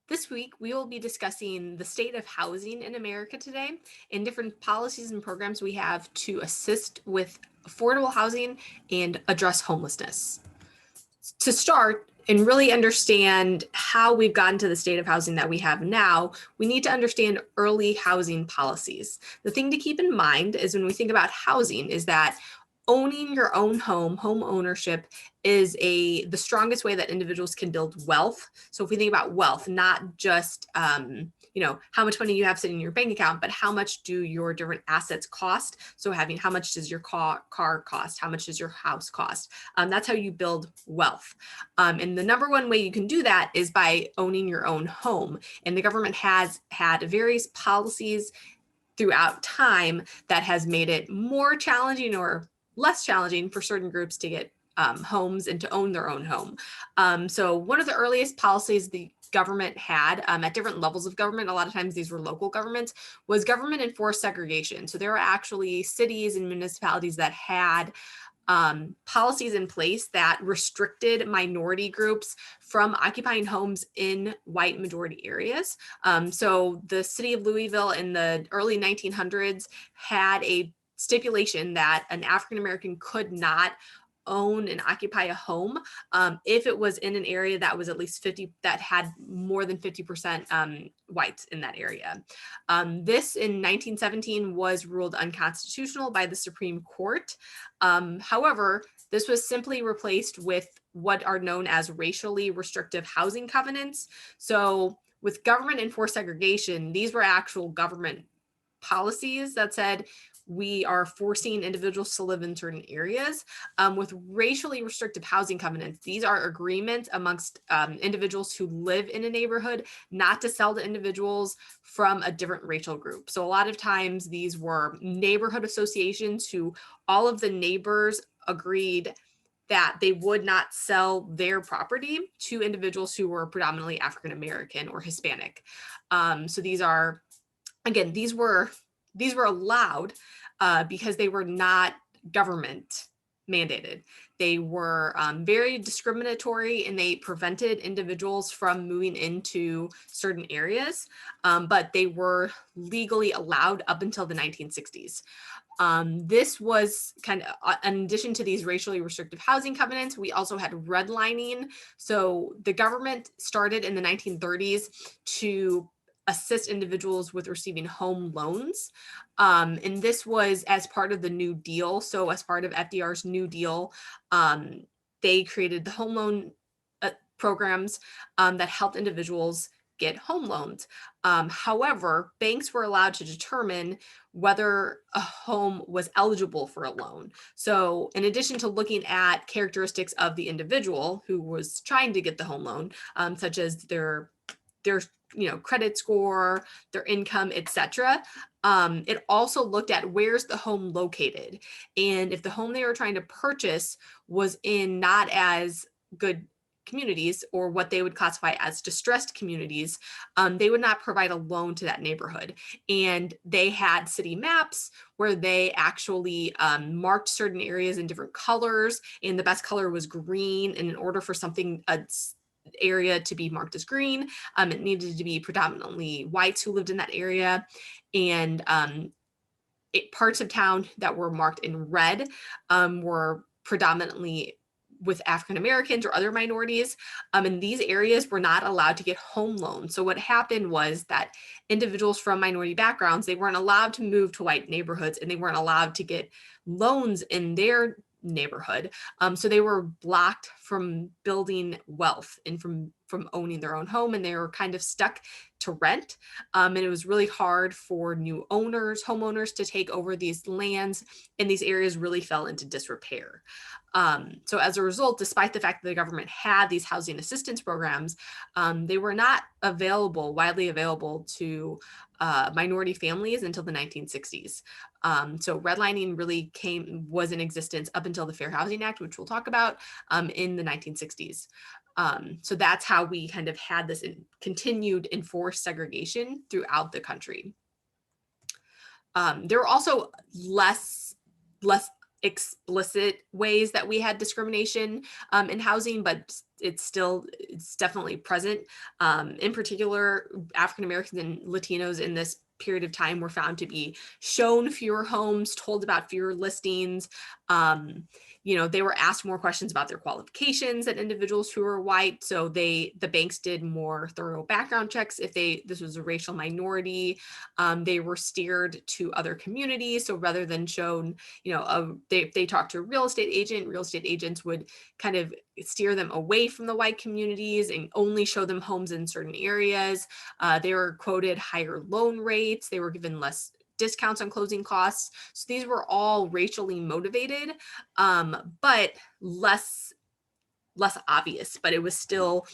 This week, we will be discussing the state of housing in America today and different policies and programs we have to assist with affordable housing and address homelessness. To start and really understand how we've gotten to the state of housing that we have now, we need to understand early housing policies. The thing to keep in mind is when we think about housing is that owning your own home ownership is the strongest way that individuals can build wealth. So if we think about wealth, not just how much money you have sitting in your bank account, but how much do your different assets cost? So how much does your car cost? How much does your house cost? That's how you build wealth. And the number one way you can do that is by owning your own home. And the government has had various policies throughout time that has made it more challenging or less challenging for certain groups to get homes and to own their own home. So one of the earliest policies the government had at different levels of government, a lot of times these were local governments, was government enforced segregation. So there were actually cities and municipalities that had policies in place that restricted minority groups from occupying homes in white majority areas. So the city of Louisville in the early 1900s had a stipulation that an African American could not own and occupy a home if it was in an area that was at least 50, that had more than 50% whites in that area. This in 1917 was ruled unconstitutional by the Supreme Court. However, this was simply replaced with what are known as racially restrictive housing covenants. So with government enforced segregation, these were actual government policies that said we are forcing individuals to live in certain areas. With racially restrictive housing covenants, these are agreements amongst individuals who live in a neighborhood not to sell to individuals from a different racial group. So a lot of times these were neighborhood associations who all of the neighbors agreed that they would not sell their property to individuals who were predominantly African American or Hispanic. So these are, again, these were allowed because they were not government mandated. They were very discriminatory and they prevented individuals from moving into certain areas, but they were legally allowed up until the 1960s. This was kind of, in addition to these racially restrictive housing covenants, we also had redlining. So the government started in the 1930s to assist individuals with receiving home loans. And this was as part of the New Deal. So as part of FDR's New Deal, they created the home loan programs that helped individuals get home loans. However, banks were allowed to determine whether a home was eligible for a loan. So in addition to looking at characteristics of the individual who was trying to get the home loan, such as their credit score, their income, etc. It also looked at where's the home located. And if the home they were trying to purchase was in not as good communities or what they would classify as distressed communities, they would not provide a loan to that neighborhood. And they had city maps where they actually marked certain areas in different colors, and the best color was green. And in order for something, area to be marked as green, it needed to be predominantly whites who lived in that area, and parts of town that were marked in red were predominantly with African Americans or other minorities, and these areas were not allowed to get home loans. So what happened was that individuals from minority backgrounds, they weren't allowed to move to white neighborhoods, and they weren't allowed to get loans in their neighborhood. So they were blocked from building wealth and from owning their own home, and they were kind of stuck to rent. And it was really hard for new homeowners to take over these lands, and these areas really fell into disrepair. So as a result, despite the fact that the government had these housing assistance programs, they were not widely available to minority families until the 1960s. So redlining really was in existence up until the Fair Housing Act, which we'll talk about, in the 1960s. So that's how we kind of had this continued enforced segregation throughout the country. There were also less explicit ways that we had discrimination in housing, but it's definitely present. In particular, African Americans and Latinos in this period of time were found to be shown fewer homes, told about fewer listings. They were asked more questions about their qualifications than individuals who were white. So the banks did more thorough background checks. If this was a racial minority, they were steered to other communities. So rather than shown, if they talked to a real estate agents would kind of steer them away from the white communities and only show them homes in certain areas. They were quoted higher loan rates. They were given less discounts on closing costs. So these were all racially motivated, but less obvious, but it was still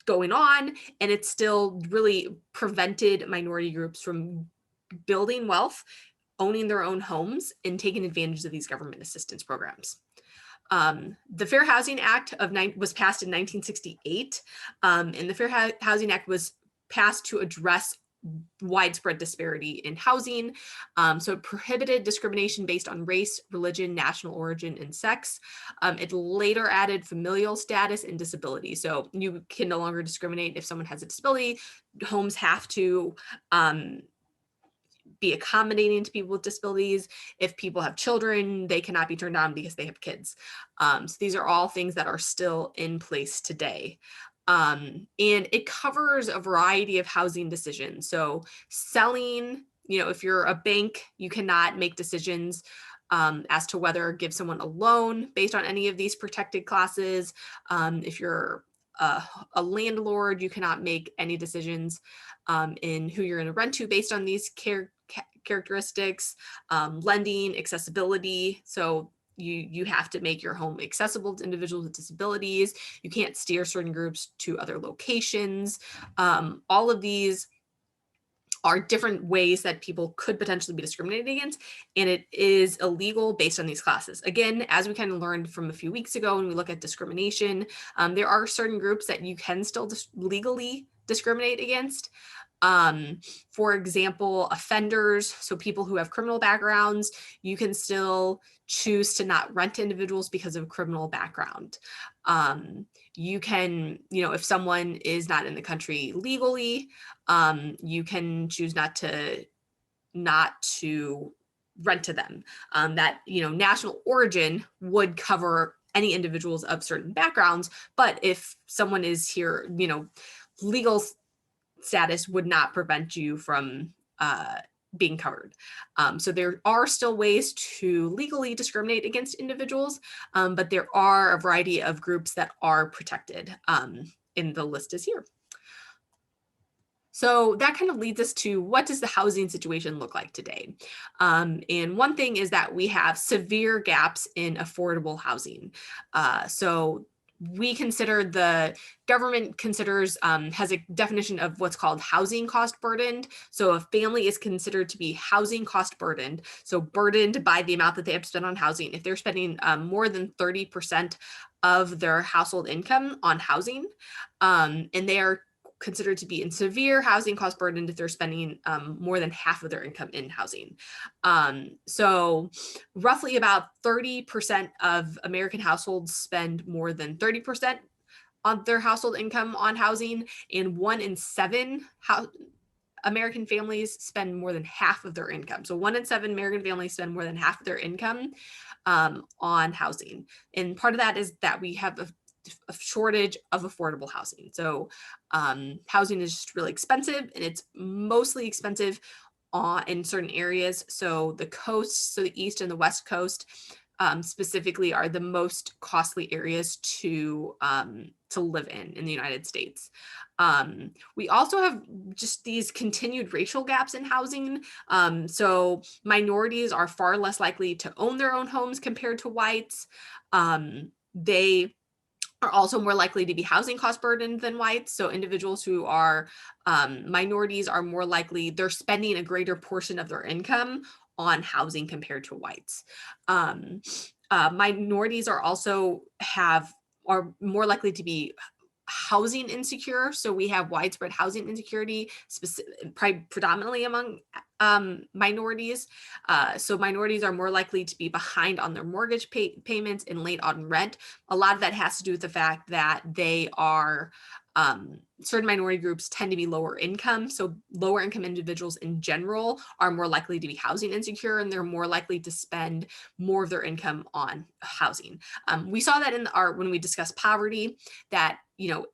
going on, and it still really prevented minority groups from building wealth, owning their own homes, and taking advantage of these government assistance programs. The Fair Housing Act was passed in 1968, and the Fair Housing Act was passed to address widespread disparity in housing. So it prohibited discrimination based on race, religion, national origin, and sex. It later added familial status and disability. So you can no longer discriminate if someone has a disability. Homes have to be accommodating to people with disabilities. If people have children, they cannot be turned down because they have kids. So these are all things that are still in place today. And it covers a variety of housing decisions. So selling, if you're a bank, you cannot make decisions as to whether give someone a loan based on any of these protected classes. If you're a landlord, you cannot make any decisions in who you're going to rent to based on these characteristics. Lending, accessibility. So you have to make your home accessible to individuals with disabilities. You can't steer certain groups to other locations. All of these are different ways that people could potentially be discriminated against, and it is illegal based on these classes. Again, as we kind of learned from a few weeks ago when we look at discrimination, there are certain groups that you can still legally discriminate against. For example, offenders, so people who have criminal backgrounds, you can still choose to not rent to individuals because of criminal background. You can, if someone is not in the country legally, you can choose not to rent to them. That, national origin would cover any individuals of certain backgrounds, but if someone is here, legal status would not prevent you from being covered. So there are still ways to legally discriminate against individuals, but there are a variety of groups that are protected, and the list is here. So that kind of leads us to, what does the housing situation look like today? And one thing is that we have severe gaps in affordable housing. So we consider, the government considers, has a definition of what's called housing cost burdened. So a family is considered to be housing cost burdened. So burdened by the amount that they have to spend on housing. If they're spending more than 30% of their household income on housing, and they are considered to be in severe housing cost burden if they're spending more than half of their income in housing. So roughly about 30% of American households spend more than 30% on their household income on housing, and 1 in 7 American families spend more than half of their income. So 1 in 7 American families spend more than half of their income on housing. And part of that is that we have a shortage of affordable housing. So housing is just really expensive, and it's mostly expensive in certain areas. So the coast, so the East and the West Coast specifically are the most costly areas to live in the United States. We also have just these continued racial gaps in housing. So minorities are far less likely to own their own homes compared to whites. They are also more likely to be housing cost burdened than whites. So individuals who are minorities are more likely, they're spending a greater portion of their income on housing compared to whites. Minorities are more likely to be housing insecure. So we have widespread housing insecurity, predominantly among minorities. So minorities are more likely to be behind on their mortgage payments and late on rent. A lot of that has to do with the fact that they are certain minority groups tend to be lower income. So lower income individuals in general are more likely to be housing insecure, and they're more likely to spend more of their income on housing. We saw that in when we discussed poverty, that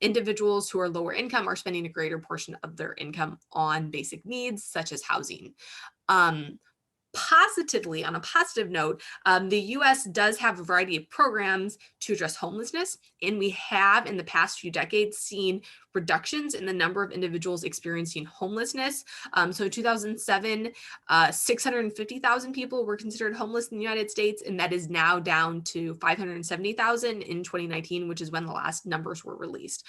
individuals who are lower income are spending a greater portion of their income on basic needs such as housing. Positively, on a positive note, the U.S. does have a variety of programs to address homelessness, and we have in the past few decades seen reductions in the number of individuals experiencing homelessness. So in 2007, 650,000 people were considered homeless in the United States, and that is now down to 570,000 in 2019, which is when the last numbers were released.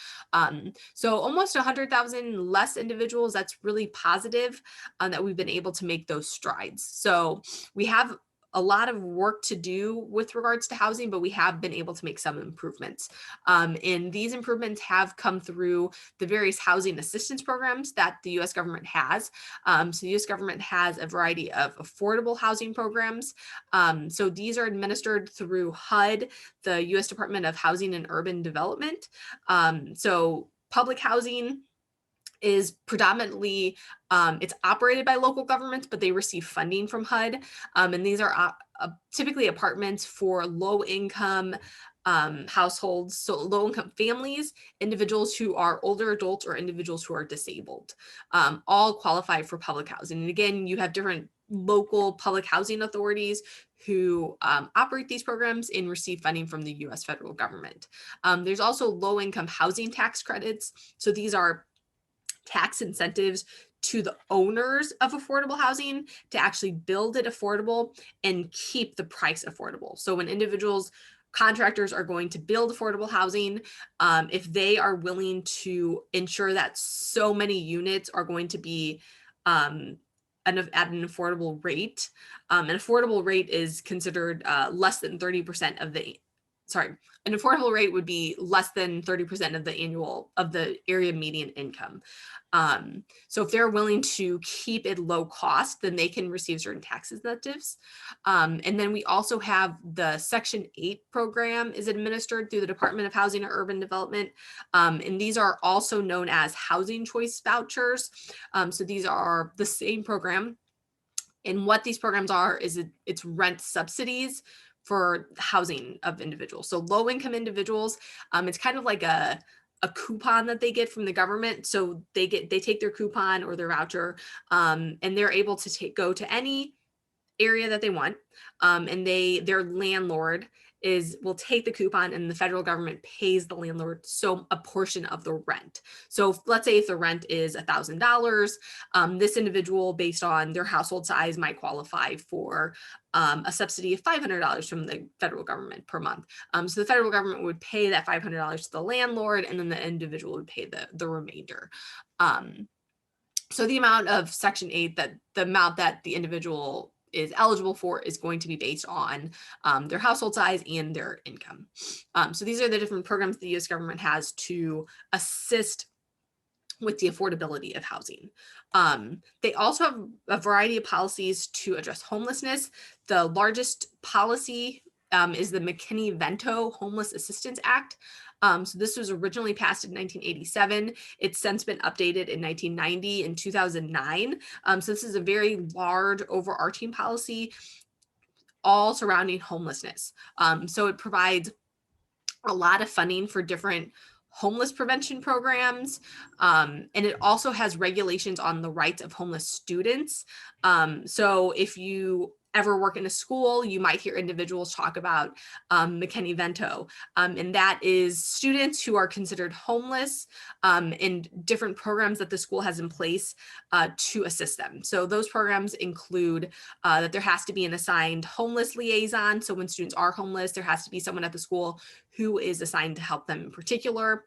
So almost 100,000 less individuals. That's really positive that we've been able to make those strides. So we have a lot of work to do with regards to housing, but we have been able to make some improvements. And these improvements have come through the various housing assistance programs that the U.S. government has. So the U.S. government has a variety of affordable housing programs. So these are administered through HUD, the U.S. Department of Housing and Urban Development. So public housing is predominantly, it's operated by local governments, but they receive funding from HUD. And these are typically apartments for low-income households, so low-income families, individuals who are older adults, or individuals who are disabled, all qualify for public housing. And again, you have different local public housing authorities who operate these programs and receive funding from the U.S. federal government. There's also low-income housing tax credits. So these are tax incentives to the owners of affordable housing to actually build it affordable and keep the price affordable. So when contractors are going to build affordable housing, if they are willing to ensure that so many units are going to be at an affordable rate, an affordable rate is considered less than 30% of the, an affordable rate would be less than 30% of the area median income. So if they're willing to keep it low cost, then they can receive certain tax incentives. And then we also have the Section 8 program is administered through the Department of Housing and Urban Development. And these are also known as housing choice vouchers. So these are the same program. And what these programs are is it's rent subsidies for housing of individuals. So low-income individuals, it's kind of like a coupon that they get from the government. So they take their coupon or their voucher, and they're able to go to any area that they want, and their landlord will take the coupon, and the federal government pays the landlord a portion of the rent. So let's say if the rent is $1,000, this individual, based on their household size, might qualify for a subsidy of $500 from the federal government per month. So the federal government would pay that $500 to the landlord, and then the individual would pay the remainder. So the amount of Section 8, the amount that the individual is eligible for, is going to be based on their household size and their income. So these are the different programs the U.S. government has to assist with the affordability of housing. They also have a variety of policies to address homelessness. The largest policy is the McKinneyVento Homeless Assistance Act. So this was originally passed in 1987. It's since been updated in 1990 and 2009. So this is a very large overarching policy all surrounding homelessness. So it provides a lot of funding for different homeless prevention programs. And it also has regulations on the rights of homeless students. So if you ever work in a school, you might hear individuals talk about McKinneyVento, and that is students who are considered homeless and different programs that the school has in place to assist them. So those programs include that there has to be an assigned homeless liaison. So when students are homeless, there has to be someone at the school who is assigned to help them in particular.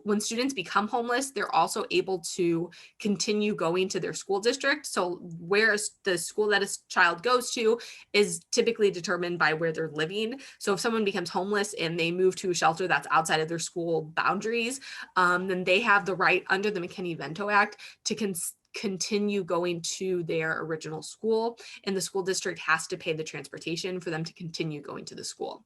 when students become homeless, they're also able to continue going to their school district. So where the school that a child goes to is typically determined by where they're living. So if someone becomes homeless and they move to a shelter that's outside of their school boundaries, then they have the right under the McKinney-Vento Act to continue going to their original school, and the school district has to pay the transportation for them to continue going to the school.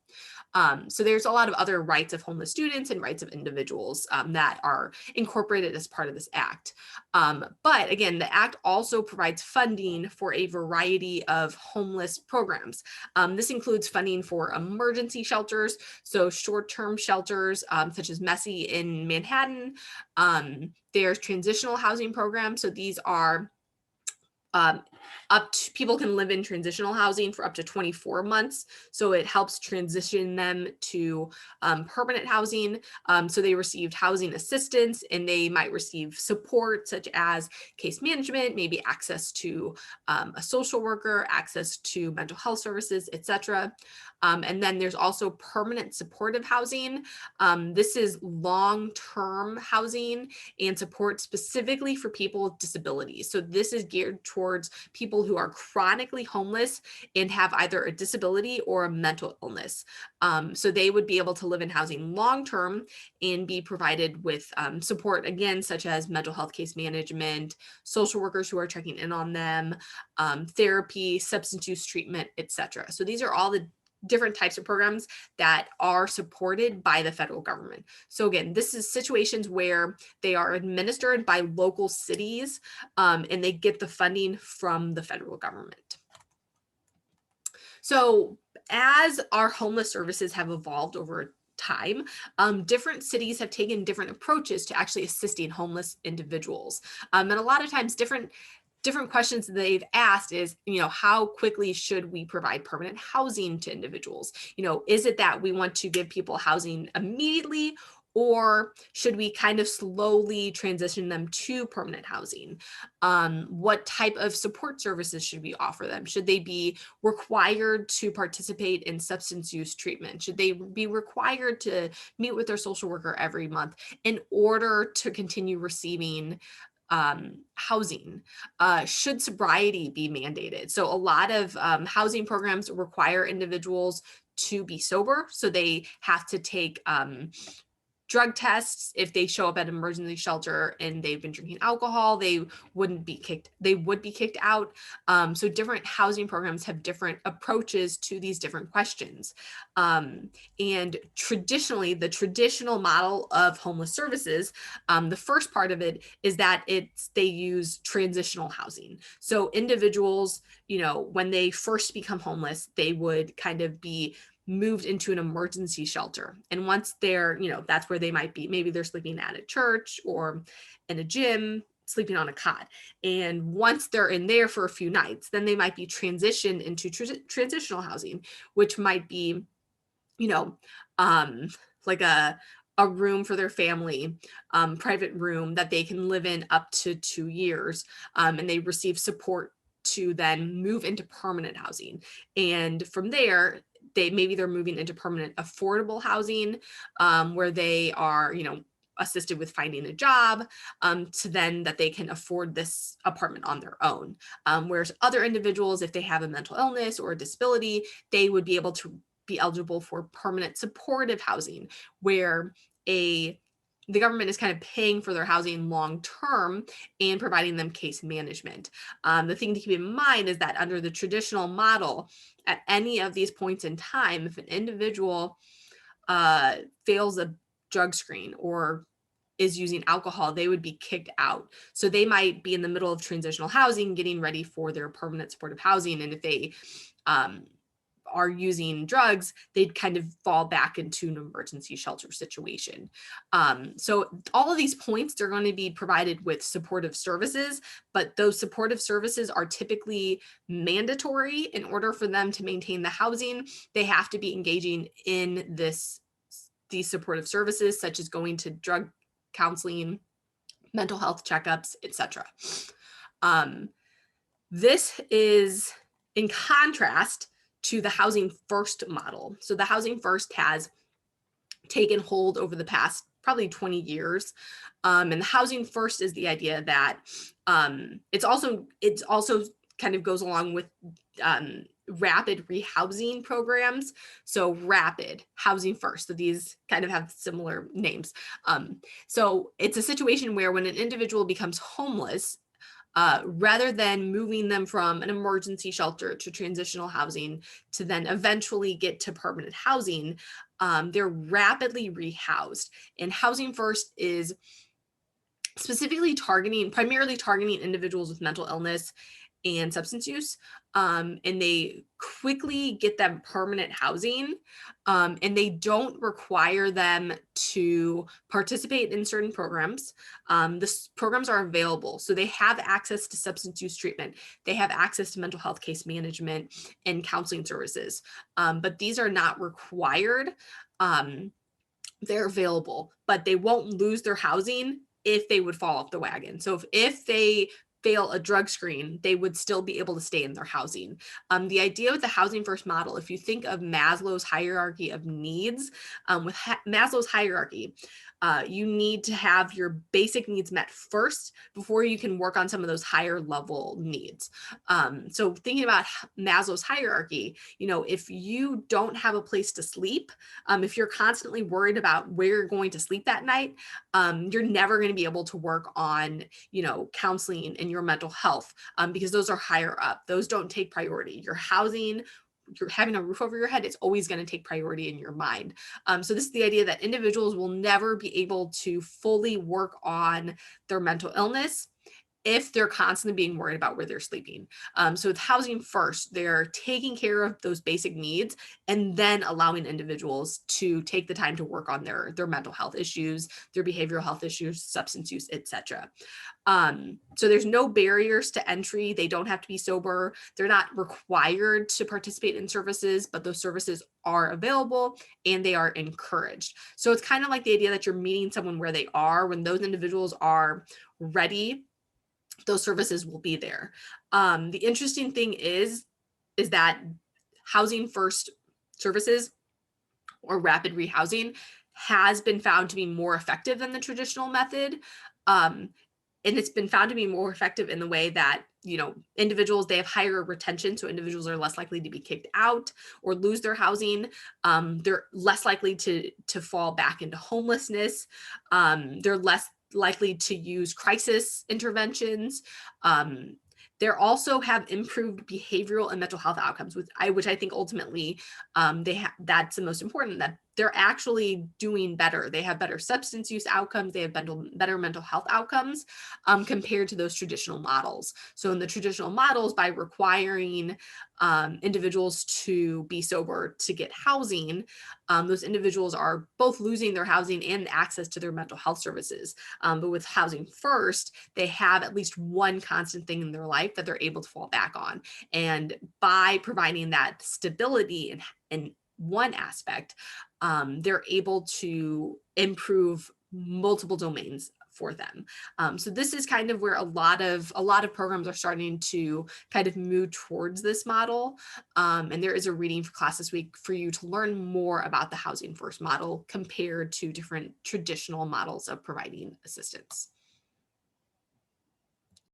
So there's a lot of other rights of homeless students and rights of individuals that are incorporated as part of this act. But again, the act also provides funding for a variety of homeless programs. This includes funding for emergency shelters, so short-term shelters such as Messy in Manhattan. There's transitional housing programs. So these are people can live in transitional housing for up to 24 months. So it helps transition them to permanent housing. So they received housing assistance, and they might receive support such as case management, maybe access to a social worker, access to mental health services, etc. And then there's also permanent supportive housing. This is long-term housing and support specifically for people with disabilities. So this is geared towards people who are chronically homeless and have either a disability or a mental illness. So they would be able to live in housing long-term and be provided with support, again, such as mental health case management, social workers who are checking in on them, therapy, substance use treatment, etc. So these are all the different types of programs that are supported by the federal government. So again, this is situations where they are administered by local cities and they get the funding from the federal government. So as our homeless services have evolved over time, different cities have taken different approaches to actually assisting homeless individuals. And a lot of times different questions that they've asked is, how quickly should we provide permanent housing to individuals? Is it that we want to give people housing immediately, or should we kind of slowly transition them to permanent housing? What type of support services should we offer them? Should they be required to participate in substance use treatment? Should they be required to meet with their social worker every month in order to continue receiving housing? Should sobriety be mandated? So a lot of housing programs require individuals to be sober. So they have to take drug tests. If they show up at an emergency shelter and they've been drinking alcohol, they would be kicked out. So different housing programs have different approaches to these different questions. And traditionally, the traditional model of homeless services, the first part of it is that they use transitional housing. So individuals, when they first become homeless, they would kind of be moved into an emergency shelter. And once they're, that's where they might be. Maybe they're sleeping at a church or in a gym, sleeping on a cot. And once they're in there for a few nights, then they might be transitioned into transitional housing, which might be, like a room for their family, private room that they can live in up to 2 years. And they receive support to then move into permanent housing. And from there, they're moving into permanent affordable housing, where they are, assisted with finding a job, to then that they can afford this apartment on their own. Whereas other individuals, if they have a mental illness or a disability, they would be able to be eligible for permanent supportive housing, where the government is kind of paying for their housing long term and providing them case management. The thing to keep in mind is that under the traditional model, at any of these points in time, if an individual fails a drug screen or is using alcohol, they would be kicked out. So they might be in the middle of transitional housing, getting ready for their permanent supportive housing. And if they are using drugs, they'd kind of fall back into an emergency shelter situation. So all of these points, they're going to be provided with supportive services, but those supportive services are typically mandatory. In order for them to maintain the housing, they have to be engaging in these supportive services, such as going to drug counseling, mental health checkups, etc. This is in contrast to the Housing First model. So the Housing First has taken hold over the past probably 20 years. And the housing first is the idea that it's also kind of goes along with rapid rehousing programs. So rapid housing first. So these kind of have similar names. So it's a situation where when an individual becomes homeless, rather than moving them from an emergency shelter to transitional housing to then eventually get to permanent housing, they're rapidly rehoused. And Housing First is primarily targeting individuals with mental illness and substance use. And they quickly get them permanent housing, and they don't require them to participate in certain programs. The programs are available, so they have access to substance use treatment. They have access to mental health case management and counseling services, but these are not required. They're available, but they won't lose their housing if they would fall off the wagon. So if they fail a drug screen, they would still be able to stay in their housing. The idea with the Housing First model, if you think of Maslow's hierarchy of needs, with Maslow's hierarchy, you need to have your basic needs met first before you can work on some of those higher level needs. So thinking about Maslow's hierarchy, if you don't have a place to sleep, if you're constantly worried about where you're going to sleep that night, you're never going to be able to work on, counseling and your mental health, because those are higher up. Those don't take priority. Your housing, you're having a roof over your head, it's always going to take priority in your mind. So this is the idea that individuals will never be able to fully work on their mental illness if they're constantly being worried about where they're sleeping. So with Housing First, they're taking care of those basic needs and then allowing individuals to take the time to work on their mental health issues, their behavioral health issues, substance use, etc. So there's no barriers to entry. They don't have to be sober. They're not required to participate in services, but those services are available and they are encouraged. So it's kind of like the idea that you're meeting someone where they are. When those individuals are ready, those services will be there. The interesting thing is that Housing First services or rapid rehousing has been found to be more effective than the traditional method. And it's been found to be more effective in the way that, individuals, they have higher retention. So individuals are less likely to be kicked out or lose their housing. They're less likely to fall back into homelessness. They're less likely to use crisis interventions. They also have improved behavioral and mental health outcomes, which I think ultimately that's the most important, that they're actually doing better. They have better substance use outcomes. They have better mental health outcomes compared to those traditional models. So in the traditional models, by requiring individuals to be sober to get housing, those individuals are both losing their housing and access to their mental health services. But with Housing First, they have at least one constant thing in their life that they're able to fall back on. And by providing that stability in one aspect, they're able to improve multiple domains for them. So this is kind of where a lot of programs are starting to kind of move towards this model. And there is a reading for class this week for you to learn more about the Housing First model compared to different traditional models of providing assistance.